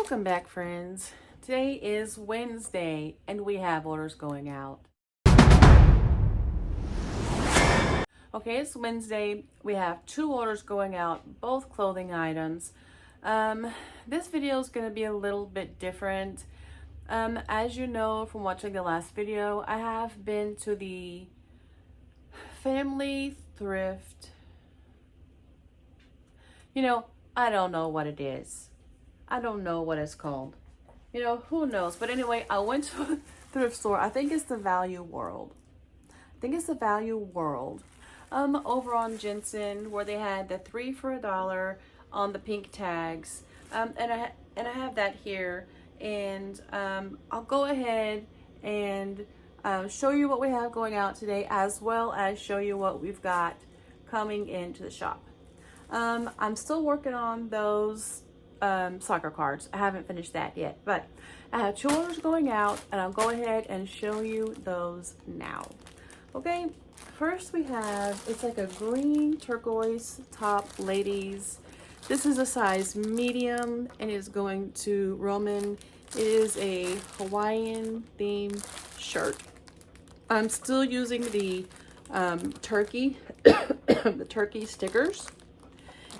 Welcome back, friends. Today is Wednesday and we have orders going out. Okay, it's Wednesday. We have 2 orders going out, both clothing items. This video is going to be a little bit different. As you know from watching the last video, I have been to the family thrift. I don't know what it is. I don't know what it's called. Who knows? But anyway, I went to a thrift store. I think it's the Value World. Over on Jensen, where they had the 3 for $1 on the pink tags. And I have that here. And I'll go ahead and show you what we have going out today, as well as show you what we've got coming into the shop. I'm still working on those soccer cards. I haven't finished that yet, but I have 2 orders going out, and I'll go ahead and show you those now. Okay, first we have, it's like a green turquoise top, ladies. This is a size medium and is going to Roman. It is a Hawaiian themed shirt. I'm still using the turkey the turkey stickers.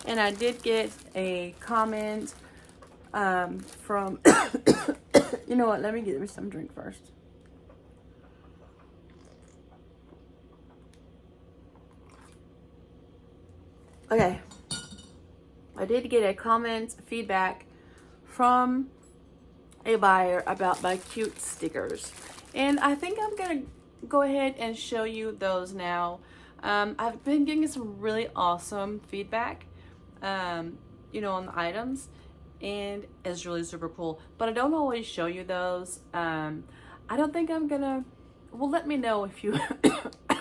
And I did get a comment from, you know what, let me get some drink first. Okay, I did get a comment, feedback from a buyer about my cute stickers. And I think I'm gonna go ahead and show you those now. I've been getting some really awesome feedback on the items, and it's really super cool, but I don't always show you those. I don't think I'm gonna, well, let me know if you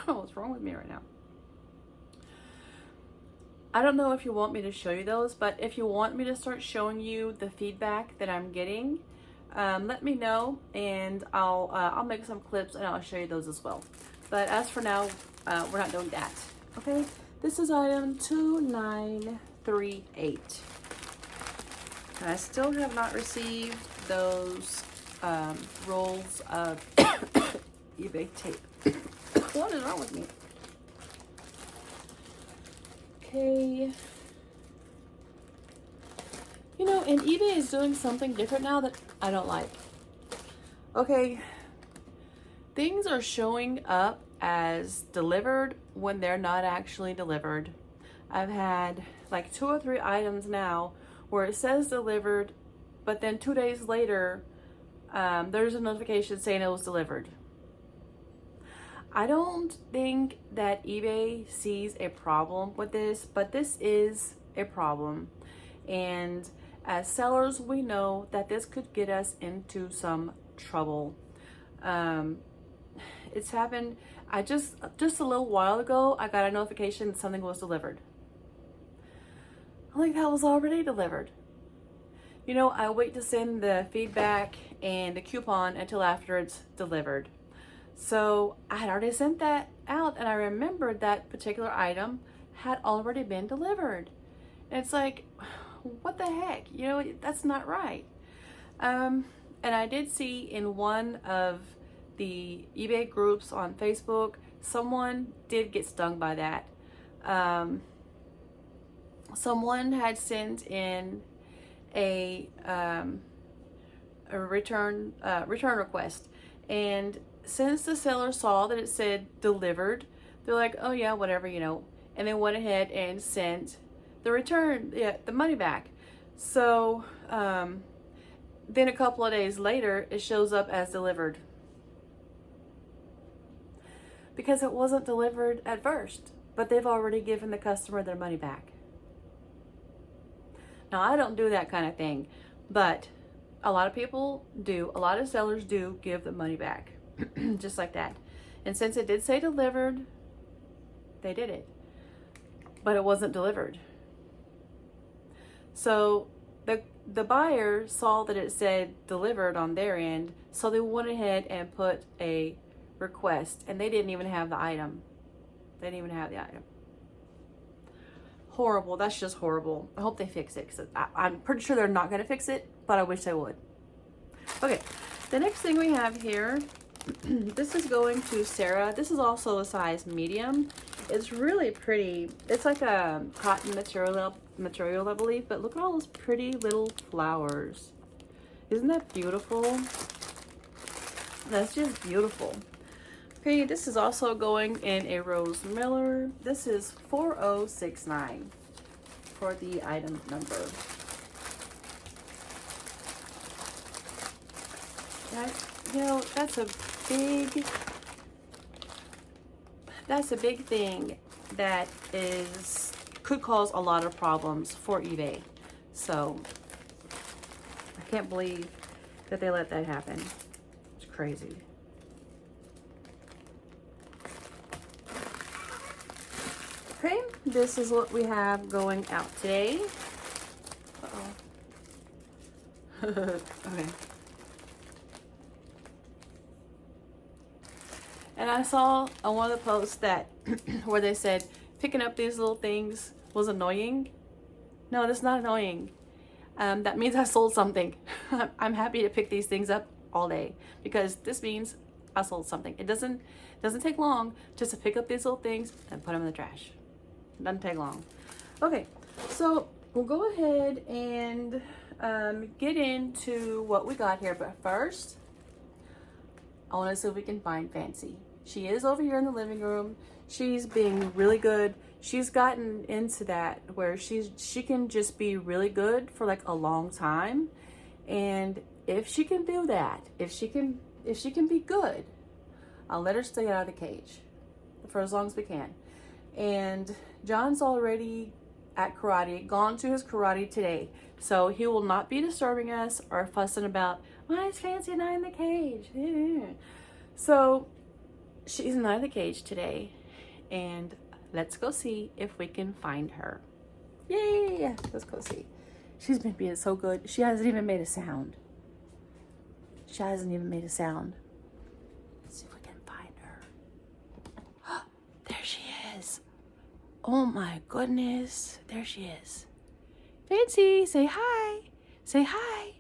what's wrong with me right now. I don't know if you want me to show you those, but if you want me to start showing you the feedback that I'm getting, let me know, and I'll make some clips and I'll show you those as well. But as for now, we're not doing that. Okay, this is item 2938. And I still have not received those rolls of eBay tape. What is wrong with me? Okay. And eBay is doing something different now that I don't like. Okay, things are showing up as delivered when they're not actually delivered. I've had like 2 or 3 items now where it says delivered, but then 2 days later, there's a notification saying it was delivered. I don't think that eBay sees a problem with this, but this is a problem. And as sellers, we know that this could get us into some trouble. It's happened. I just a little while ago, I got a notification that something was delivered. I'm like, that was already delivered. I wait to send the feedback and the coupon until after it's delivered. So I had already sent that out, and I remembered that particular item had already been delivered. And it's like, what the heck? That's not right. And I did see in one of the eBay groups on Facebook, someone did get stung by that. Someone had sent in a return request, and since the seller saw that it said delivered, they're like, oh yeah, whatever, and they went ahead and sent the money back. So then a couple of days later, it shows up as delivered, because it wasn't delivered at first, but they've already given the customer their money back. Now, I don't do that kind of thing, but a lot of people do. A lot of sellers do give the money back, just like that. And since it did say delivered, they did it, but it wasn't delivered. So the buyer saw that it said delivered on their end, so they went ahead and put a request, and they didn't even have the item. Horrible. That's just horrible. I hope they fix it, because I'm pretty sure they're not going to fix it, but I wish they would. Okay, the next thing we have here, this is going to Sarah. This is also a size medium. It's really pretty. It's like a cotton material, I believe, but look at all those pretty little flowers. Isn't that beautiful? That's just beautiful. Okay, this is also going in a Rose Miller. This is 4069 for the item number. That, you know, that's a big thing that could cause a lot of problems for eBay. So I can't believe that they let that happen. It's crazy. Okay, this is what we have going out today. Uh-oh. Okay. And I saw on one of the posts that where they said picking up these little things was annoying. No, that's not annoying. That means I sold something. I'm happy to pick these things up all day, because this means I sold something. It doesn't take long just to pick up these little things and put them in the trash. It doesn't take long. Okay, so we'll go ahead and get into what we got here. But first, I want to see if we can find Fancy. She is over here in the living room. She's being really good. She's gotten into that where she can just be really good for like a long time. And if she can do that, if she can be good, I'll let her stay out of the cage for as long as we can. And John's already at karate, gone to his karate today. So he will not be disturbing us or fussing about, why is Fancy not in the cage? So she's not in the cage today. And let's go see if we can find her. Yay! Let's go see. She's been being so good. She hasn't even made a sound. She hasn't even made a sound. Let's see if we can find her. There she is. Oh my goodness. There she is. Fancy, say hi. Say hi.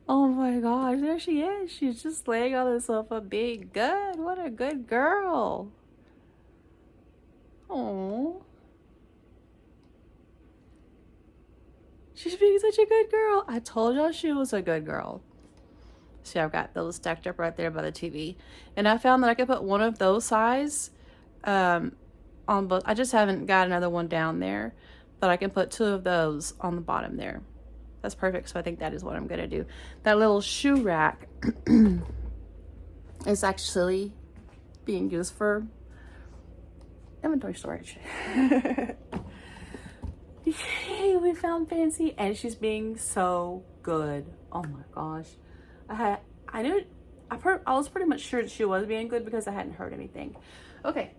Oh my gosh, there she is. She's just laying on the sofa being good. What a good girl. Oh. She's being such a good girl. I told y'all she was a good girl. See, I've got those stacked up right there by the TV. And I found that I could put one of those size on both. I just haven't got another one down there. But I can put two of those on the bottom there. That's perfect. So I think that is what I'm going to do. That little shoe rack is actually being used for inventory storage. Yay, we found Fancy, and she's being so good. Oh my gosh. I was pretty much sure that she was being good because I hadn't heard anything. Okay.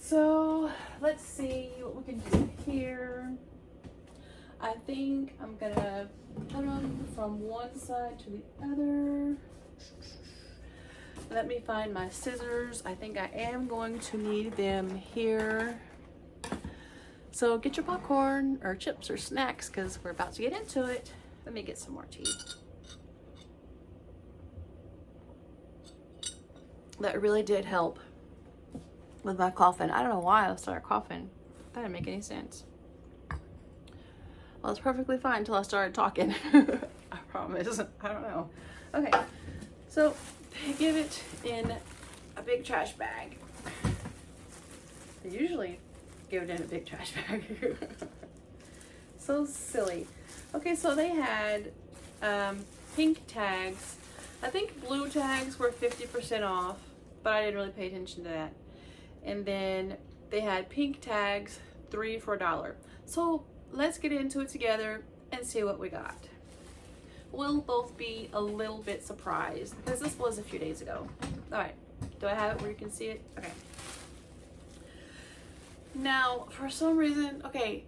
So let's see what we can do here. I think I'm gonna put them from one side to the other. Let me find my scissors. I think I am going to need them here. So get your popcorn or chips or snacks, because we're about to get into it. Let me get some more tea. That really did help with my coughing. I don't know why I started coughing. That didn't make any sense. Well, it's perfectly fine until I started talking. I promise. I don't know. Okay, so give it in a big trash bag. They usually give it in a big trash bag. So silly. Okay, so they had pink tags. I think blue tags were 50% off, but I didn't really pay attention to that. And then they had pink tags, 3 for $1. So let's get into it together and see what we got. We'll both be a little bit surprised because this was a few days ago. All right, do I have it where you can see it? Okay. Now, for some reason, okay,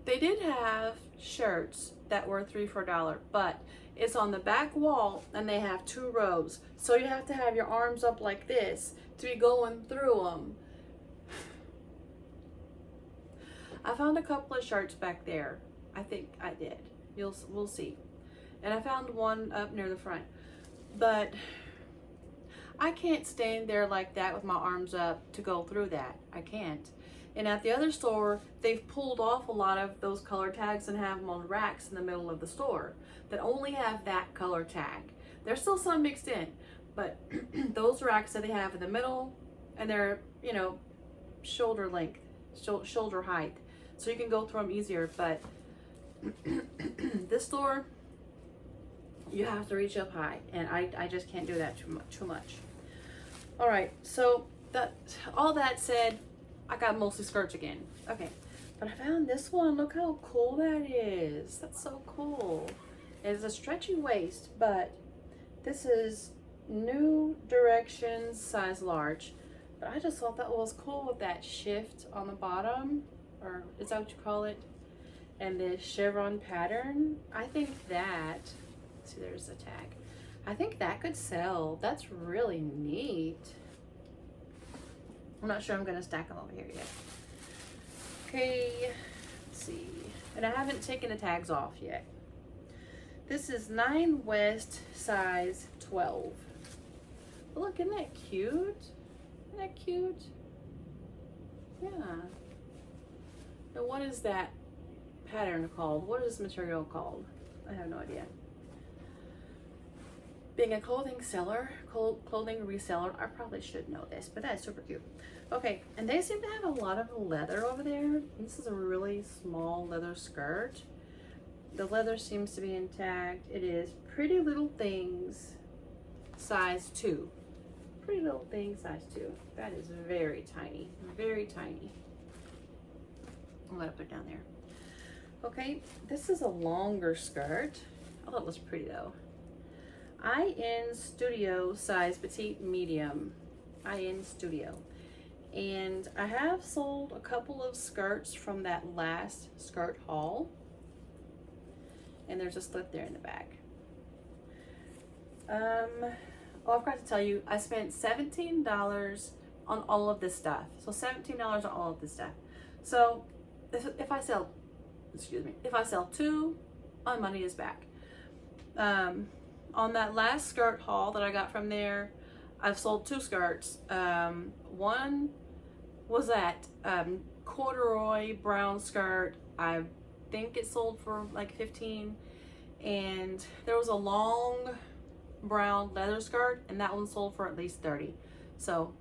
they did have shirts that were 3 for $1, but it's on the back wall and they have 2 rows. So you have to have your arms up like this to be going through them. I found a couple of shirts back there. I think I did. We'll see. And I found one up near the front. But I can't stand there like that with my arms up to go through that. I can't. And at the other store, they've pulled off a lot of those color tags and have them on racks in the middle of the store that only have that color tag. There's still some mixed in, but those racks that they have in the middle, and they're, you know, shoulder length, shoulder height, so you can go through them easier. But this store, you have to reach up high, and I just can't do that too much. All right, so all that said, I got mostly skirts again. Okay, but I found this one. Look how cool that is. That's so cool. It's a stretchy waist, but this is New Directions size large. But I just thought that was cool with that shift on the bottom, or is that what you call it? And the chevron pattern. I think that, see, there's the tag. I think that could sell. That's really neat. I'm not sure I'm gonna stack them over here yet. Okay, let's see. And I haven't taken the tags off yet. This is 9 West size 12. Look, isn't that cute? Isn't that cute? Yeah. Now what is that pattern called? What is this material called? I have no idea. Being a clothing seller, clothing reseller, I probably should know this, but that's super cute. Okay, and they seem to have a lot of leather over there. This is a really small leather skirt. The leather seems to be intact. It is Pretty Little Things size 2. Pretty Little Things size 2. That is very tiny, very tiny. I'm gonna put it down there. Okay, this is a longer skirt. I thought it was pretty though. IN Studio size petite medium. IN Studio. And I have sold a couple of skirts from that last skirt haul. And there's a slip there in the back. Oh, I forgot to tell you, I spent $17 on all of this stuff. So $17 on all of this stuff. So if I sell, if I sell 2, my money is back. On that last skirt haul that I got from there, I've sold 2 skirts. One was that corduroy brown skirt. I think it sold for like 15, and there was a long brown leather skirt, and that one sold for at least 30. So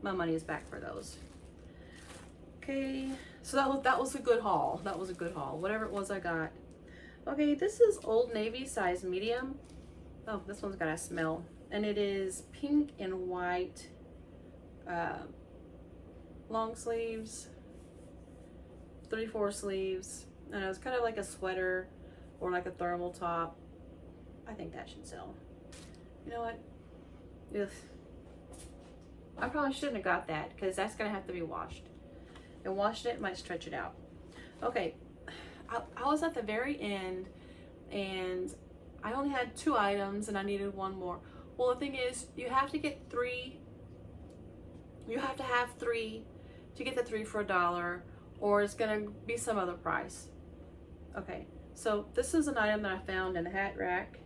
my money is back for those. Okay, so that was a good haul. That was a good haul. Whatever it was I got. Okay, this is Old Navy size medium. Oh, this one's got a smell, and it is pink and white, long sleeves, 3/4 sleeves, and it's kind of like a sweater or like a thermal top. I think that should sell. You know what? Ugh. I probably shouldn't have got that because that's gonna have to be washed. And washing it might stretch it out. Okay, I was at the very end, and I only had 2 items and I needed 1 more. Well, the thing is, you have to get 3. You have to have 3 to get the 3 for $1, or it's gonna be some other price. Okay, so this is an item that I found in the hat rack.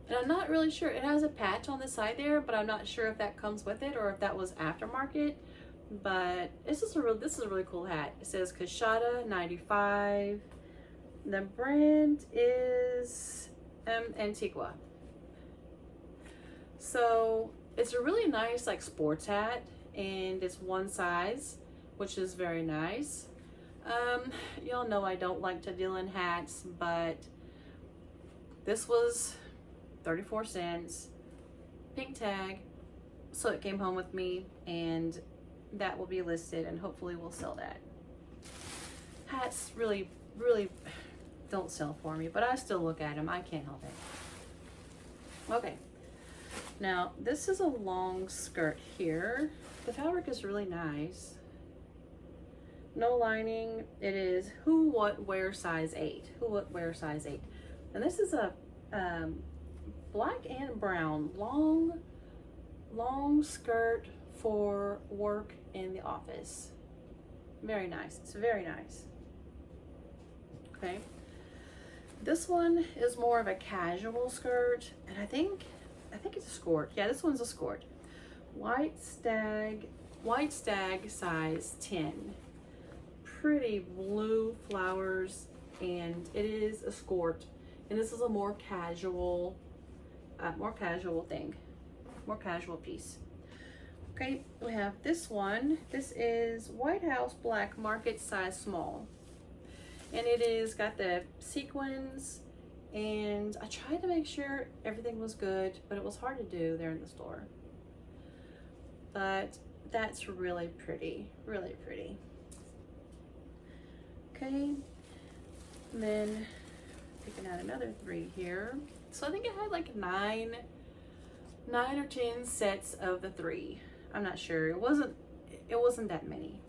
And I'm not really sure. It has a patch on the side there, but I'm not sure if that comes with it or if that was aftermarket. But this is a really cool hat. It says Kashada 95. The brand is Antigua. So it's a really nice like sports hat, and it's 1 size, which is very nice. Y'all know I don't like to deal in hats, but this was 34 cents, pink tag, so it came home with me, and that will be listed, and hopefully we'll sell that. Hats really don't sell for me, but I still look at them. I can't help it. Okay, now this is a long skirt here. The fabric is really nice. No lining. It is Who What Wear size 8. Who What Wear size 8. And this is a black and brown long skirt for work in the office. Very nice. It's very nice. Okay. This one is more of a casual skirt, and I think it's a skirt. Yeah, this one's a skirt. White stag size 10. Pretty blue flowers, and it is a skirt. And this is a more casual thing, more casual piece. Okay, we have this one. This is White House Black Market size small. And it is got the sequins, and I tried to make sure everything was good, but it was hard to do there in the store. But that's really pretty, really pretty. Okay, and then picking out another 3 here. So I think it had like 9 or 10 sets of the 3. I'm not sure. It wasn't that many.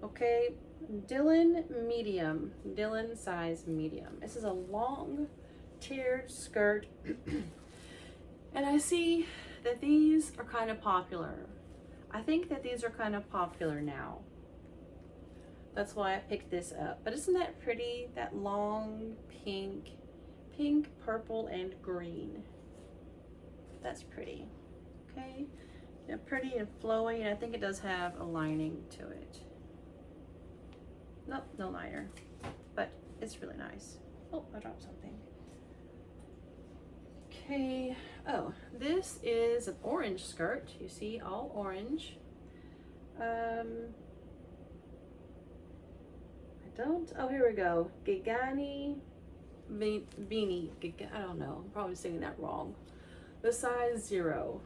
Okay, Dylan size medium. This is a long tiered skirt. And I see that these are kind of popular. I think that these are kind of popular now. That's why I picked this up. But isn't that pretty? That long pink, purple, and green. That's pretty. Okay, yeah, pretty and flowy, and I think it does have a lining to it. Nope, no liner, but it's really nice. Oh, I dropped something. Okay, oh, this is an orange skirt. You see, all orange. Oh, here we go. Gigani beanie. I don't know, I'm probably saying that wrong. The size 0.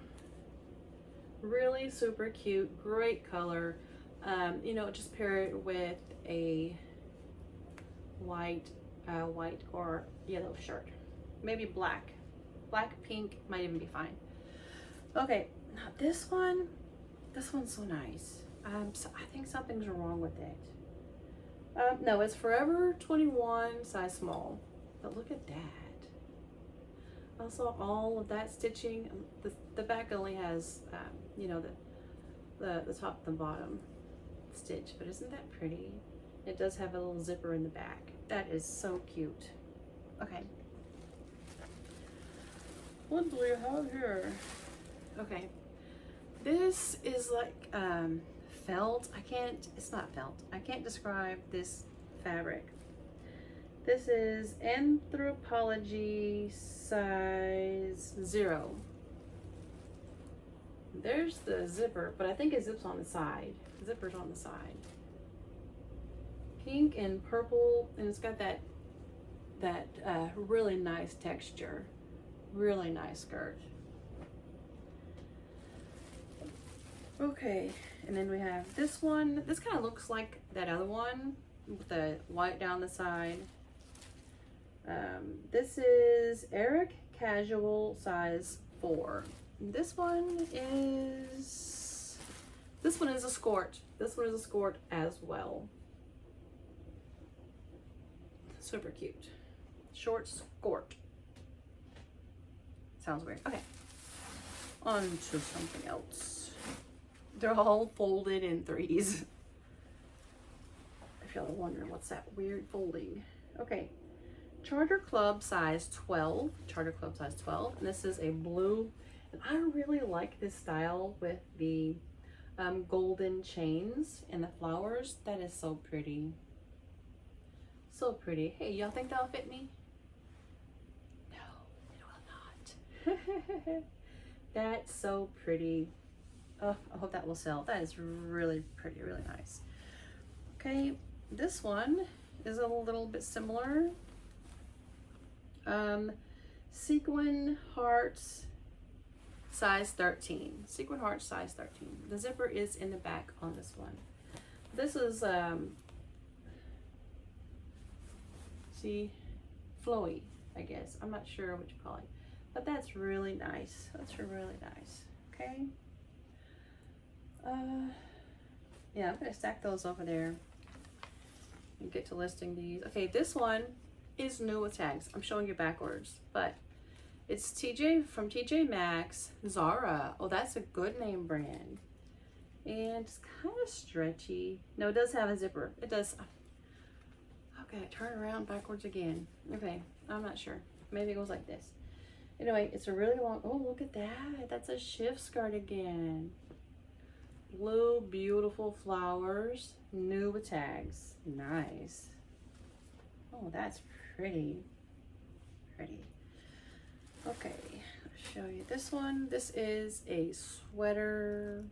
Really super cute, great color. You know, just pair it with a white or yellow shirt, maybe black, pink might even be fine. Okay, now this one's so nice. So I think something's wrong with it. No, it's Forever 21 size small, but look at that. I saw all of that stitching. The back only has you know, the top and the bottom stitch, but isn't that pretty? It does have a little zipper in the back. That is so cute. Okay, what do we have here? Okay, this is like felt. It's not felt. I can't describe this fabric. This is Anthropology size 0. There's the zipper, but I think it zips on the side. The zipper's on the side. Pink and purple, and it's got that really nice texture. Really nice skirt. Okay, and then we have this one. This kind of looks like that other one with the white down the side. This is Eric Casual size 4. This one is a skirt. This one is a skirt as well. Super cute. Short skirt. Sounds weird. Okay. On to something else. They're all folded in 3s. If y'all are wondering what's that weird folding. Okay. Charter Club size 12. Charter Club size 12. And this is a blue. And I really like this style with the golden chains and the flowers. That is so pretty. So pretty. Hey, y'all think that'll fit me? No, it will not. That's so pretty. Oh, I hope that will sell. That is really pretty, really nice. Okay, this one is a little bit similar. Sequin hearts size 13. Sequin hearts size 13. The zipper is in the back on this one. This is see, flowy, I guess. I'm not sure what you call it, but that's really nice. That's really nice. Okay. Yeah, I'm gonna stack those over there and get to listing these. Okay, this one is new with tags. I'm showing you backwards, but it's from TJ Maxx, Zara. Oh, that's a good name brand. And it's kind of stretchy. No, it does have a zipper. It does. Okay, turn around backwards again. Okay, I'm not sure. Maybe it goes like this. Anyway, it's a really long, oh, look at that. That's a shift skirt again. Blue, beautiful flowers, new with tags. Nice. Oh, that's pretty. Pretty. Okay, I'll show you this one. This is a sweater.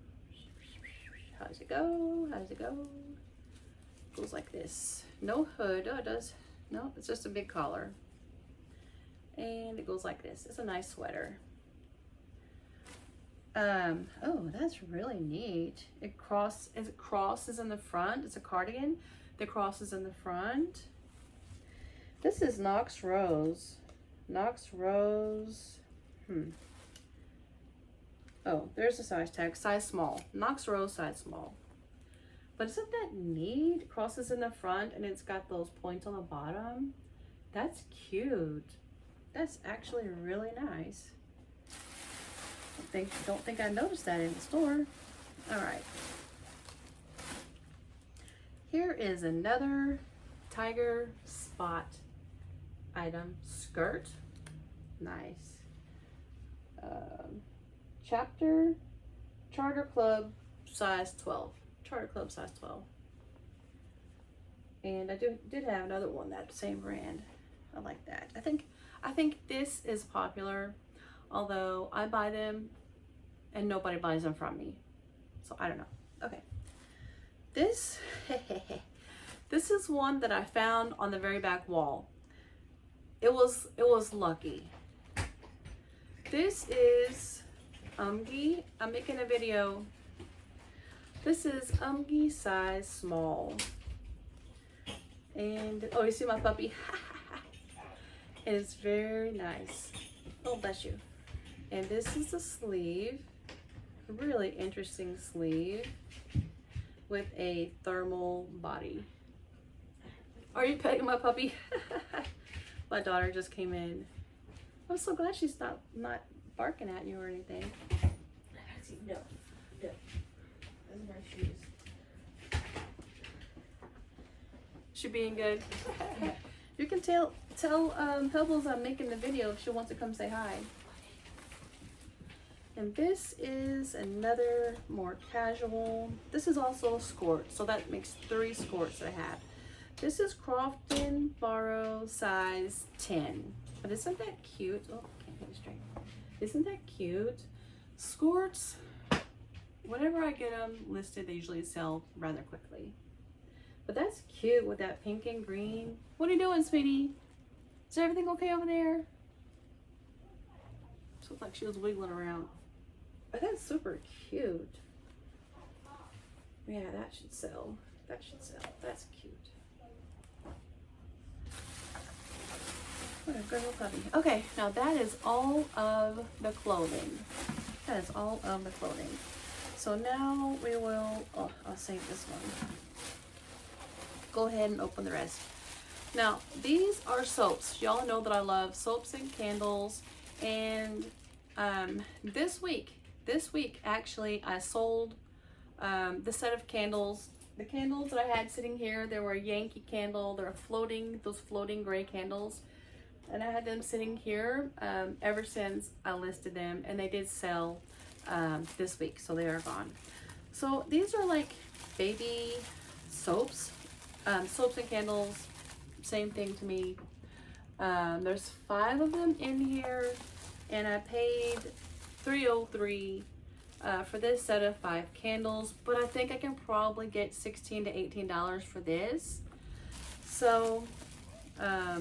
How does it go? How does it go? It goes like this. No hood. Oh, it does. No, it's just a big collar. And it goes like this. It's a nice sweater. Oh, that's really neat. It crosses in the front. It's a cardigan. The cross is in the front. This is Knox Rose. Knox Rose. Oh, there's a size tag. Size small. Knox Rose, size small. But isn't that neat? It crosses in the front and it's got those points on the bottom. That's cute. That's actually really nice. Don't think I noticed that in the store. All right. Here is another tiger spot item. Skirt. Nice. Charter Club size 12. Charter Club size 12. And I did have another one, that same brand. I like that. I think this is popular, although I buy them and nobody buys them from me. So I don't know. Okay. This this is one that I found on the very back wall. It was lucky. This is Umgi. I'm making a video. This is Umgi size small. And oh, you see my puppy? It is very nice. Oh, bless you. And this is the sleeve. A really interesting sleeve with a thermal body. Are you petting my puppy? My daughter just came in. I'm so glad she's not barking at you or anything. No. Those are my shoes. She being good. You can tell Pebbles I'm making the video if she wants to come say hi. And this is another more casual. This is also a skirt, so that makes 3 skirts that I have. This is Crofton Borrow size 10. But isn't that cute? Oh, can't get it straight. Isn't that cute? Skirts, whenever I get them listed, they usually sell rather quickly. But that's cute with that pink and green. What are you doing, sweetie? Is everything okay over there? She looked like she was wiggling around. But that's super cute. Yeah, that should sell. That should sell. That's cute. What a good little puppy. Okay, now that is all of the clothing. That is all of the clothing. So now we will, oh, I'll save this one. Go ahead and open the rest. Now, these are soaps. Y'all know that I love soaps and candles. And this week actually, I sold the set of candles. The candles that I had sitting here, there were a Yankee candle. They're those floating gray candles. And I had them sitting here ever since I listed them. And they did sell this week, so they are gone. So these are like baby soaps. Soaps and candles, same thing to me. There's 5 of them in here, and I paid $3.03 for this set of 5 candles, but I think I can probably get $16 to $18 for this. So I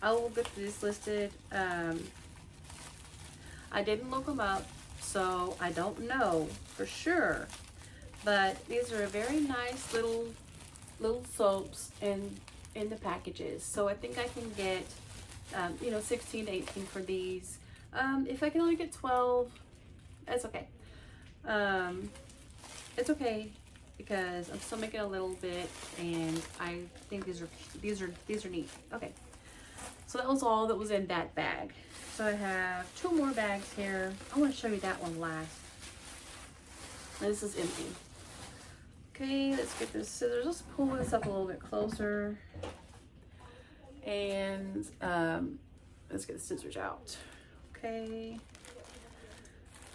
will get this listed. I didn't look them up, so I don't know for sure, but these are a very nice little soaps in the packages. So I think I can get 16 to 18 for these. If I can only get 12, that's okay. It's okay because I'm still making a little bit, and I think these are neat. Okay, so that was all that was in that bag. So I have 2 more bags here. I want to show you that one last. This is empty. Okay, let's get this scissors. Let's pull this up a little bit closer. And let's get the scissors out. Okay.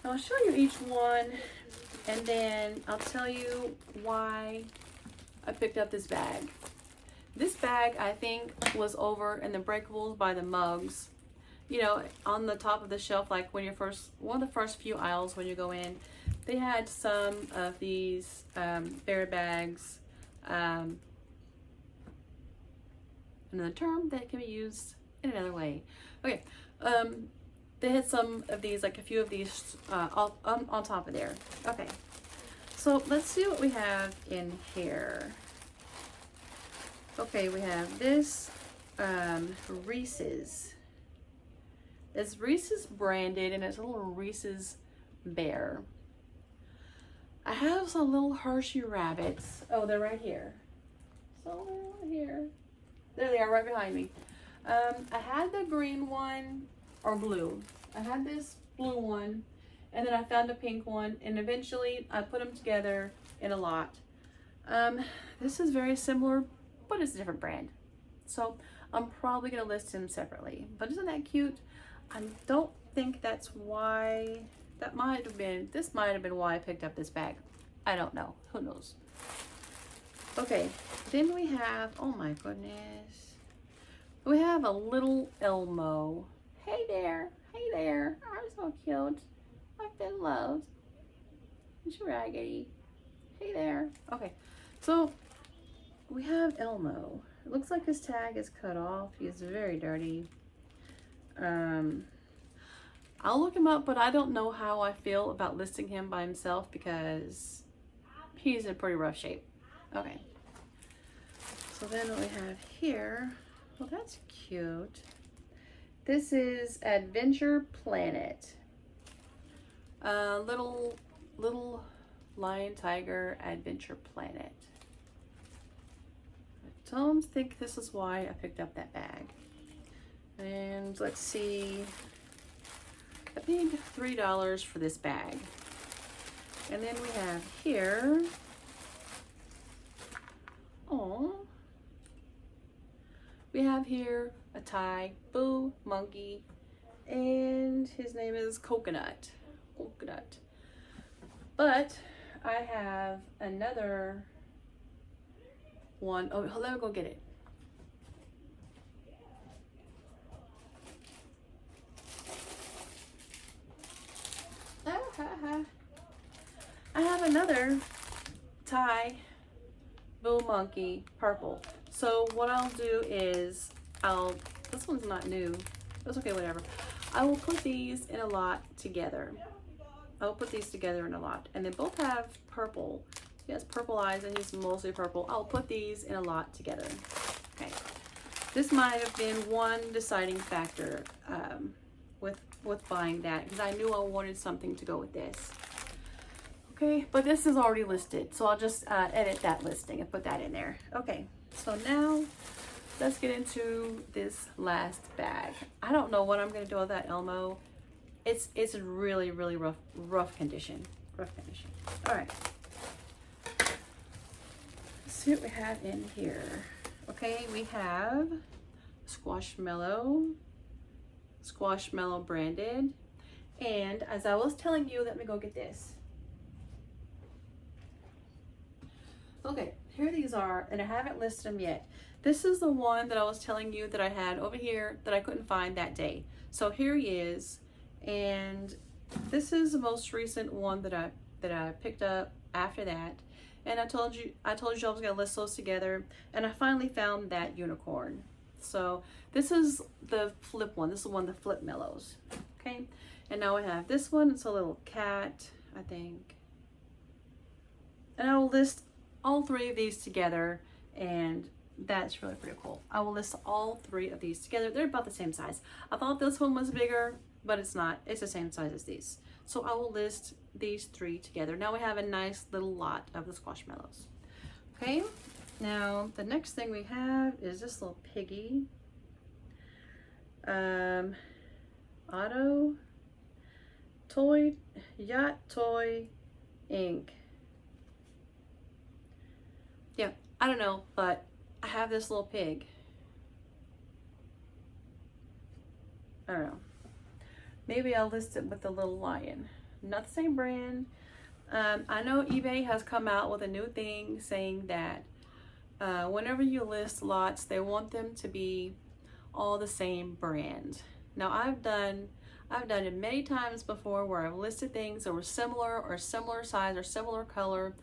I'll show you each one, and then I'll tell you why I picked up this bag. This bag, I think, was over in the breakables by the mugs. You know, on the top of the shelf, like when you're one of the first few aisles when you go in, they had some of these bear bags. Another term that can be used in another way. Okay, they had some of these, like a few of these on top of there. Okay, so let's see what we have in here. Okay, we have this Reese's. It's Reese's branded, and it's a little Reese's bear. I have some little Hershey rabbits. Oh, they're right here. So they're here. There they are, right behind me. I had the green one, or blue. I had this blue one, and then I found a pink one, and eventually I put them together in a lot. This is very similar, but it's a different brand. So I'm probably gonna list them separately. But isn't that cute? I don't think that's why, this might have been why I picked up this bag. I don't know, who knows? Okay, then we have, oh my goodness. We have a little Elmo. Hey there, I'm so cute. I've been loved. It's Raggedy. Hey there. Okay, so we have Elmo. It looks like his tag is cut off. He's very dirty. I'll look him up, but I don't know how I feel about listing him by himself because he's in pretty rough shape. Okay. So then what we have here, well, that's cute. This is Adventure Planet. Little lion tiger Adventure Planet. I don't think this is why I picked up that bag. And let's see, I paid $3 for this bag. And then we have here, oh, we have here a Thai Boo monkey, and his name is Coconut. But I have another one. Oh, let me go get it. I have another Thai Boo monkey, purple. So what I'll do is this one's not new. That's okay, whatever. I will put these in a lot together. I'll put these together in a lot. And they both have purple. He has purple eyes and he's mostly purple. I'll put these in a lot together. Okay. This might have been one deciding factor with buying that, because I knew I wanted something to go with this. Okay, but this is already listed, so I'll just edit that listing and put that in there. Okay, so now let's get into this last bag. I don't know what I'm gonna do with that Elmo. It's really rough condition. All right, let's see what we have in here. Okay, we have Squashmallow branded, and as I was telling you, let me go get this. Okay, here these are, and I haven't listed them yet. This is the one that I was telling you that I had over here that I couldn't find that day. So here he is, and this is the most recent one that I picked up after that. And I told you I was gonna list those together, and I finally found that unicorn. So this is the flip one. This is the one, the flip mellows. Okay, and now I have this one. It's a little cat, I think. And I will list all three of these together, and that's really pretty cool. I will list all three of these together. They're about the same size. I thought this one was bigger, but it's not. It's the same size as these. So I will list these three together. Now we have a nice little lot of the Squashmallows. Okay, now the next thing we have is this little piggy. Auto Toy Yacht Toy ink. Yeah, I don't know, but I have this little pig. I don't know. Maybe I'll list it with the little lion. Not the same brand. I know eBay has come out with a new thing saying that whenever you list lots, they want them to be all the same brand. Now I've done it many times before where I've listed things that were similar or similar size or similar color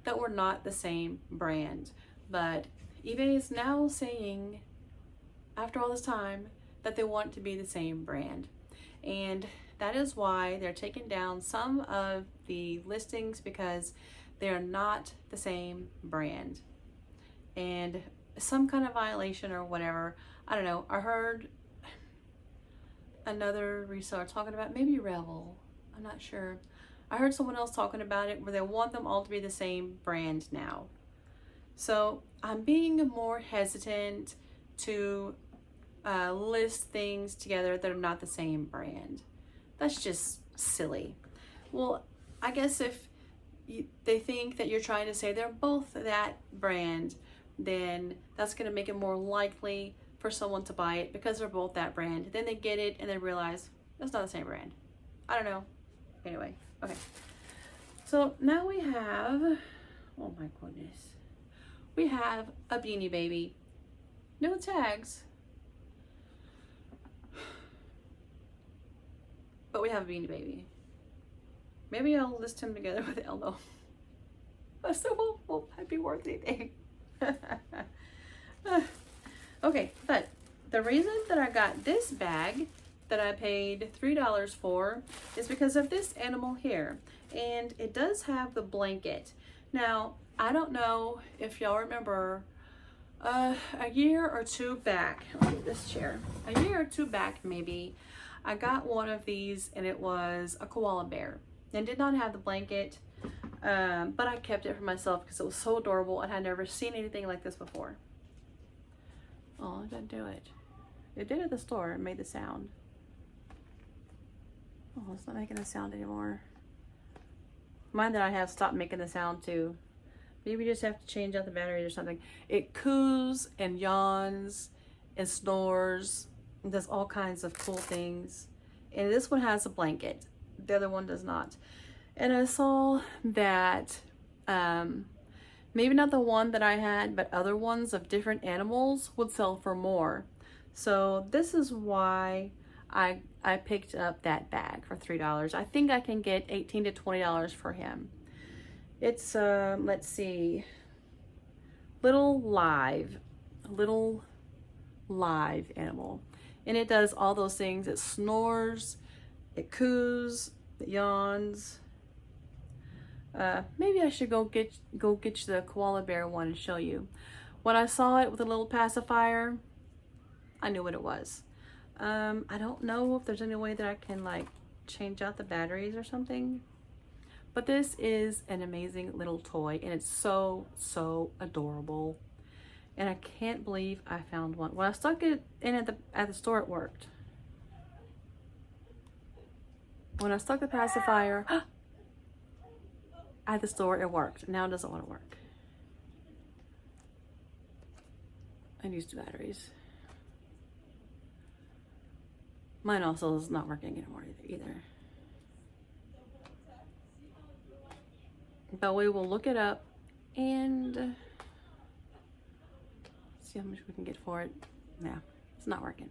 that were not the same brand. But eBay is now saying, after all this time, that they want to be the same brand. And that is why they're taking down some of the listings, because they're not the same brand. And some kind of violation or whatever. I don't know. I heard another reseller talking about maybe Revel. I'm not sure. I heard someone else talking about it where they want them all to be the same brand now. So I'm being more hesitant to list things together that are not the same brand. That's just silly. Well, I guess if they think that you're trying to say they're both that brand, then that's going to make it more likely for someone to buy it because they're both that brand. Then they get it and they realize that's not the same brand. I don't know. Anyway, okay. So now we have, oh my goodness, we have a Beanie Baby. No tags. But we have a Beanie Baby. Maybe I'll list him together with Elmo. So won't that be worth anything? Okay, but the reason that I got this bag that I paid $3 for is because of this animal here. And it does have the blanket. Now, I don't know if y'all remember a year or two back, I'll get this chair, a year or two back maybe, I got one of these and it was a koala bear and did not have the blanket, but I kept it for myself because it was so adorable and I had never seen anything like this before. Oh, it didn't do it. It did at the store. It made the sound. Oh, it's not making the sound anymore. Mine that I have stopped making the sound too. Maybe you just have to change out the batteries or something. It coos and yawns and snores and does all kinds of cool things. And this one has a blanket. The other one does not. And I saw that maybe not the one that I had, but other ones of different animals would sell for more. So this is why I picked up that bag for $3. I think I can get $18 to $20 for him. It's let's see, little live animal, and it does all those things. It snores, it coos, it yawns. Maybe I should go get you the koala bear one and show you. When I saw it with a little pacifier, I knew what it was. I don't know if there's any way that I can like change out the batteries or something. But this is an amazing little toy and it's so adorable. And I can't believe I found one. When I stuck it in at the store, it worked. When I stuck the pacifier at the store, it worked. Now it doesn't want to work. I used the batteries. Mine also is not working anymore either. But we will look it up and see how much we can get for it. Yeah, it's not working.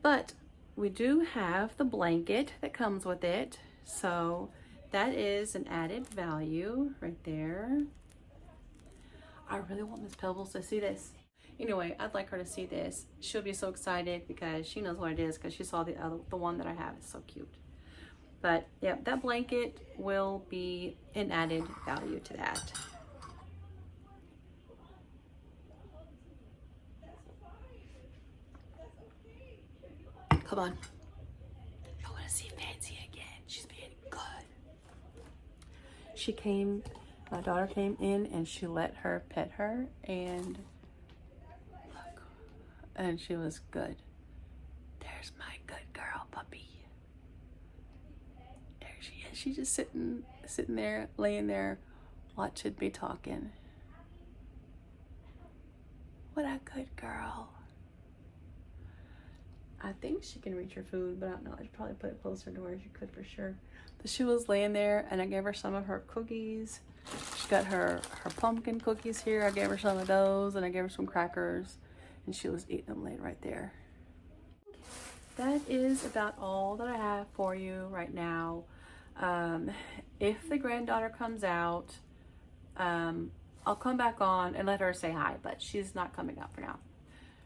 But we do have the blanket that comes with it. So that is an added value right there. I really want Miss Pebbles to see this. Anyway, I'd like her to see this. She'll be so excited because she knows what it is because she saw the one that I have. It's so cute. But yeah, that blanket will be an added value to that. Come on. I want to see Fancy again. She's being good. She came, my daughter came in and she let her pet her and look, and she was good. There's my good girl puppy. There she she's just sitting there, laying there, watching me talking. What a good girl. I think she can reach her food, but I don't know. I should probably put it closer to where she could for sure. But she was laying there, and I gave her some of her cookies. She got her pumpkin cookies here. I gave her some of those, and I gave her some crackers, and she was eating them laying right there. That is about all that I have for you right now. If the granddaughter comes out, I'll come back on and let her say hi, but she's not coming out for now.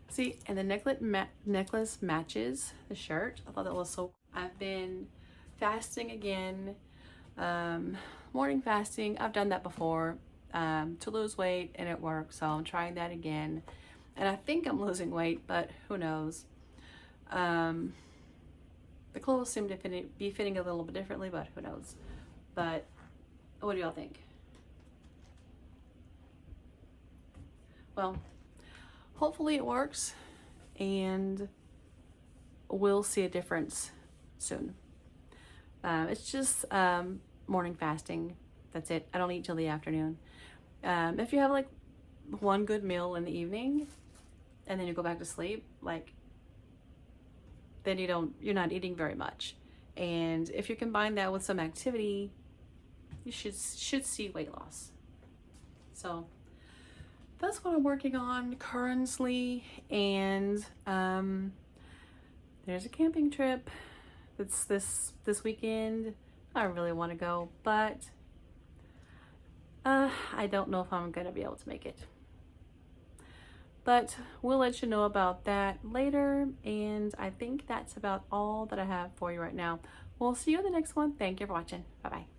See, and the necklace matches the shirt. I thought that was so cool. I've been fasting again, morning fasting. I've done that before to lose weight, and it works, so I'm trying that again. And I think I'm losing weight, but who knows. The clothes seem to be fitting a little bit differently, but who knows. But what do y'all think? Well, hopefully it works, and we'll see a difference soon. It's just morning fasting. That's it. I don't eat till the afternoon. If you have like one good meal in the evening and then you go back to sleep, like, then you're not eating very much. And if you combine that with some activity, you should see weight loss. So that's what I'm working on currently. And there's a camping trip that's this weekend. I really want to go, but I don't know if I'm gonna be able to make it. But we'll let you know about that later. And I think that's about all that I have for you right now. We'll see you in the next one. Thank you for watching. Bye-bye.